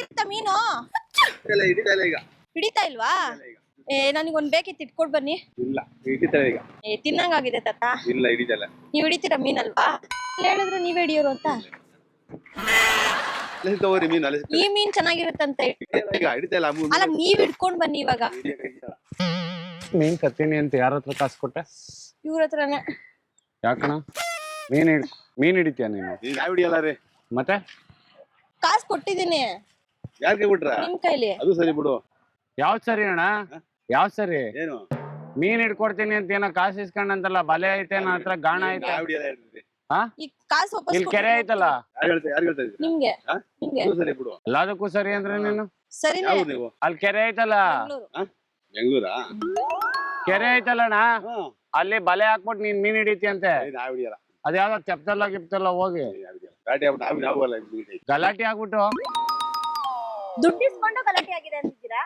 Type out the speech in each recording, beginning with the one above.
ಹಿಡಿತಾ ಮೀನು ಹಿಡಿತಾ ಇಲ್ವಾ? ನನಗೊಂದ್ ಬೇಕಿತ್ತು, ಇಟ್ಕೊಡ್ ಬನ್ನಿ. ಇಲ್ಲ ಹಿಡಿತಾ ಈಗ. ತಿನ್ನಂಗಾಗಿದೆ ತಾತ. ಇಲ್ಲ ಹಿಡಿತಲ್ಲ. ನೀವ್ ಹಿಡಿತೀರಾ ಮೀನಲ್ವಾ? ಹೇಳಿದ್ರೆ ನೀವೇ ಹಿಡಿಯೋರು ಅಂತ. ಈ ಮೀನ್ ಚೆನ್ನಾಗಿರುತ್ತಂತ ಅಲ್ಲ, ನೀವ್ ಹಿಡ್ಕೊಂಡ್ ಬನ್ನಿ ಇವಾಗ. ಮೀನ್ ಕತ್ತೀನಿ ಅಂತ ಯಾರ ಹತ್ರ ಕಾಸು ಕೊಟ್ಟೆ? ಇವ್ರ ಹತ್ರನೇ. ಯಾಕಣ ಮೀನ್ ಹಿಡಿತೀಯ ನೀನು? ಯಾವ ಹಿಡಿಯಲ್ಲ ರೀ. ಮತ್ತೆ ಕಾಸು ಕೊಟ್ಟಿದ್ದೀನಿ. ಯಾರಿಗೆ ಬಿಟ್ರ? ನಿಮ್ ಕೈಲಿ. ಅದು ಸರಿ ಬಿಡು. ಯಾವ್ದ್ ಸರಿ ಅಣ್ಣ? ಯಾವ್ದ್ ಸರಿ? ಏನು ಮೀನ್ ಹಿಡ್ಕೊಡ್ತೀನಿ ಅಂತ ಏನೋ ಕಾಸು ಇಸ್ಕೊಂಡಂತಲ್ಲ, ಬಲೆ ಐತೆ ನನ್ನ ಹತ್ರ, ಗಾಣ ಐತೆ. ಈ ಕಾಸು ವಾಪಸ್ ಇಲ್ಲಿ ಕೆರೆ ಐತಲ್ಲ, ನಿಮ್ಗೆ. ಎಲ್ಲದಕ್ಕೂ ಸರಿ ಅಂದ್ರೆ ನೀನು ಸರಿನೇ. ಅಲ್ಲಿ ಕೆರೆ ಐತಲ್ಲ, ಬೆಂಗಳೂರಾ? ಕೆರೆ ಐತಲ್ಲಣ್ಣ, ಅಲ್ಲಿ ಬಲೆ ಹಾಕ್ಬಿಟ್ಟು ನೀನ್ ಮೀನ್ ಹಿಡಿತಿಯಂತೆ. ಅದ್ಯಾವ್ದೋ ತೆಪ್ತಲ್ಲ ಗಿಪ್ತಲ್ಲ ಹೋಗಿ ಗಲಾಟೆ ಆಗ್ಬಿಟ್ಟು ದುಡ್ಡಿಸ್ಕೊಂಡು ಗಲಾಟೆ ಆಗಿದೆ ಅಂತಿದ್ದೀರಾ?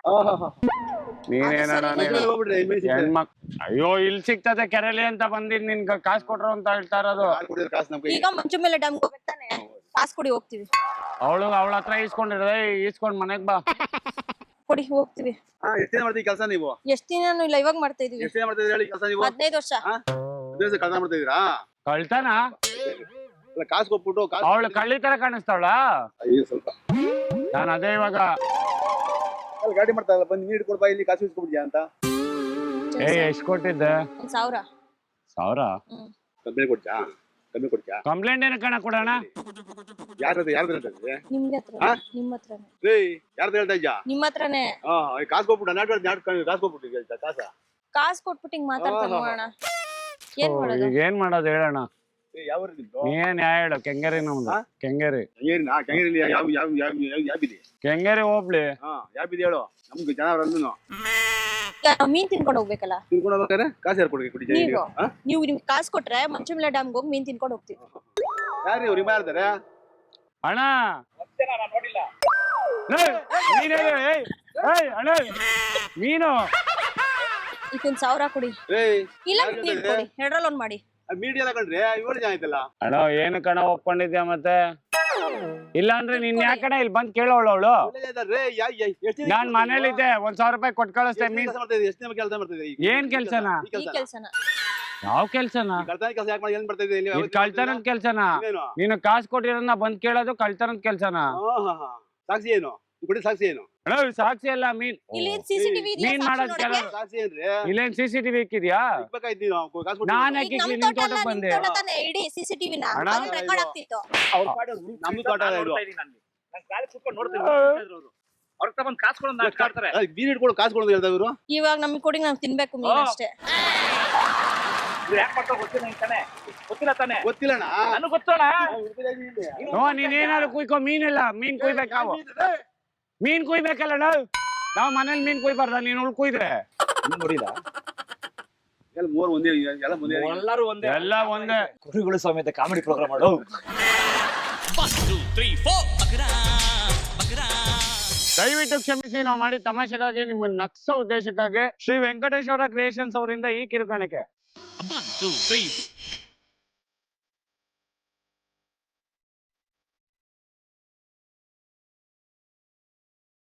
ಹೆಣ್ಮಕ್ ಅಯ್ಯೋ ಇಲ್ಲಿ ಸಿಗ್ತದೆ ಕೆರೆಲಿ ಅಂತ ಬಂದಿದ್ ನಿನ್ ಕಾಸು ಕೊಟ್ರು ಅಂತ ಹೇಳ್ತಾ ಇರೋದು. ಈಗ ಮಂಚು ಮೇಲೆ ಡ್ಯಾಮ್ ಹೋಗ್ಬೇಕು ತಾನೆ, ಕಾಸು ಕೊಡಿ ಹೋಗ್ತೀವಿ. ಅವಳ ಹತ್ರ ಈಸ್ಕೊಂಡಿರೋದೇ, ಈಸ್ಕೊಂಡ್ ಮನೆಗ್ ಬಾ. ಕೊಡಿ ಹೋಗ್ತೀವಿ. ಎಷ್ಟ್ ದಿನ ಮಾಡ್ತೀವಿ ಕೆಲಸ ನೀವು? ಎಷ್ಟ್ ದಿನ ಇಲ್ಲ, ಇವಾಗ ಮಾಡ್ತಾ ಇದೀವಿ. ಎಷ್ಟ್ ದಿನ ಮಾಡ್ತಿದ್ರಿ ಹೇಳಿ ಕೆಲಸ ನೀವು? 15 ವರ್ಷ. ಕೆಲಸ ಮಾಡ್ತಿದ್ದೀರಾ? ಕಳ್ತನ? ಕಾಸು ಕೊಟ್ಬಿಟ್ಟು ಅವಳು ಕಳ್ಳಿ ತರ ಕಾಣಿಸ್ತಾವಳ? ಸ್ವಲ್ಪ ನಾನು ಅದೇ ಇವಾಗ ಗಾಡಿ ಮಾಡ್ತಾ ಬಂದು ನೀರು ಕೊಡ್ಬಾ, ಇಲ್ಲಿ ಕಾಸು ಇಸ್ಕೊಬಿಡ್ಯಾ ಅಂತ. ಎಷ್ಟ್ ಕೊಟ್ಟಿದ್ದೆ? 1000. ಕಮ್ಮಿ ಕೊಡ್ಚಾ? ಕಮ್ಮಿ ಕೊಡ್ಚಾ? ಕಂಪ್ಲೇಂಟ್ ಏನ ಕಣ ಕೊಡೋಣ? ಯಾರ ನಿಮ್ಗೆ ಹತ್ರ. ನಿಮ್ಮ ಹತ್ರನೇ. ಯಾರ್ದು ಹೇಳ್ತಾ ಇದ್ಯಾ? ನಿಮ್ಮ ಹತ್ರನೇ. ಕಾಸು ಕೊಟ್ಬಿಟ್ಟು ಕಾಸು ಕೊಟ್ಬಿಟ್ಟು ಕಾಸು ಕೊಟ್ಬಿಟ್ಟು ಹಿಂಗ್ ಮಾತಾಡ್ತಾನೆ ನೋಡೋಣ. ಏನ್ ಮಾಡೋದು? ಈಗ ಏನ್ ಮಾಡೋದು ಹೇಳೋಣ? ಯಾವ ನೀನ್ ಯಾವ ಹೇಳು? ಕೆಂಗೇರಿ ನಮ್ದು. ಕೆಂಗೇರಿ. ಕೆಂಗೇರಿ ಹೋಗ್ಲಿ. ಯಾಬಿದೆ ಹೇಳು, ನಮ್ಗೆ ಜನ ಮೀನ್ ತಿನ್ಕೊಂಡು ಹೋಗ್ಬೇಕಲ್ಲ. ತಿನ್ಕೊಂಡು ಹೋಗ್ಬೇಕಾರೆ ಕಾಸು ಯಾರು ಕೊಡಿ? ನೀವು ನಿಮ್ಗೆ ಕಾಸು ಕೊಟ್ರೆ ಮಂಚುಮಲೆ ಡ್ಯಾಮ್ಗೆ ಹೋಗಿ ಮೀನ್ ತಿನ್ಕೊಂಡು ಹೋಗ್ತೀವಿ. ಯಾರು ಇವ್ರು ಮಾಡ್ತಾರೆ? ಅಣ್ಣ ಅಣ್ಣ ಮೀನು ಇದೊಂದ್ 1000 ಕೊಡಿ. ಇಲ್ಲ ನೀವ್ ಕೊಡಿ, 2 ಲೋನ್ ಮಾಡಿ. ಮೀಡಿಯಾ ಕಂಡ್ರೆ 7 ಜನ ಆಯ್ತಲ್ಲ. ಅಣ್ಣ ಏನು ಕಣ ಒಪ್ಕೊಂಡಿದ್ಯಾ ಮತ್ತೆ? ಇಲ್ಲ ಅಂದ್ರೆ ನಿನ್ ಯಾಕಣ ಇಲ್ಲಿ ಬಂದ್ ಕೇಳೋಳು ಅವಳು? ನಾನ್ ಮನೇಲಿದ್ದೆ, 1000 ರೂಪಾಯಿ ಕೊಟ್ಟು ಕಳಿಸ್ತೆ. ಏನ್ ಕೆಲ್ಸನ? ಯಾವ ಕೆಲ್ಸನ? ಕಳ್ತನದ ಕೆಲ್ಸನ? ನೀನು ಕಾಸು ಕೊಟ್ಟಿರೋದನ್ನ ಬಂದ್ ಕೇಳೋದು ಕಳ್ತನದ ಕೆಲ್ಸನ? ಸಾಕ್ಷಿ ಏನು? ಸಾಕ್ಷಿ ಏನು? ಸಾಕ್ಷಿ ಅಲ್ಲ, ಮೀನ್ ಮೀನ್ ಮಾಡೋದ್ ಕೆಲ. ಇಲ್ಲೇನ್ CCTV ಇಕ್ಕಿದ್ಯಾ? ನಾನ್ ಹಾಕಿ ನಿಮ್ ತೋಟಕ್ ಬಂದೆ. ಇವಾಗ ನಮ್ಗೆ ಕೊಡಿ, ನಾವ್ ತಿನ್ಬೇಕು ಮೀನ್ ಅಷ್ಟೇ. ನೀನೇನಾದ್ರು ಕುಯ್ಕೋ, ಮೀನಿಲ್ಲ. ಮೀನ್ ಕುಯ್ಬೇಕಾವು, ಮೀನ್ ಕುಯ್ಬೇಕಲ್ಲ. ನಾವ್ ಮನೇಲಿ ಮೀನ್ ಕುಯ್ಬಾರ್ದ? ನೀನ್ ಉಳ್ ಕುಯ್ದ್ರೆ ಎಲ್ಲ ಒಂದೇ. ಕುರಿಗಳು ಸಮೇತ ಕಾಮಿಡಿ ಪ್ರೋಗ್ರಾಮ್ ಮಾಡು. ದಯವಿಟ್ಟು ಕ್ಷಮಿಸಿ, ನಾವು ಮಾಡಿ ತಮಾಷೆಗಾಗಿ, ನಿಮ್ಮ ನಕ್ಸೋ ಉದ್ದೇಶಕ್ಕಾಗಿ ಶ್ರೀ ವೆಂಕಟೇಶ್ವರ ಕ್ರಿಯೇಷನ್ಸ್ ಅವರಿಂದ ಈ ಕಿರುಕಾಣಿಕೆ.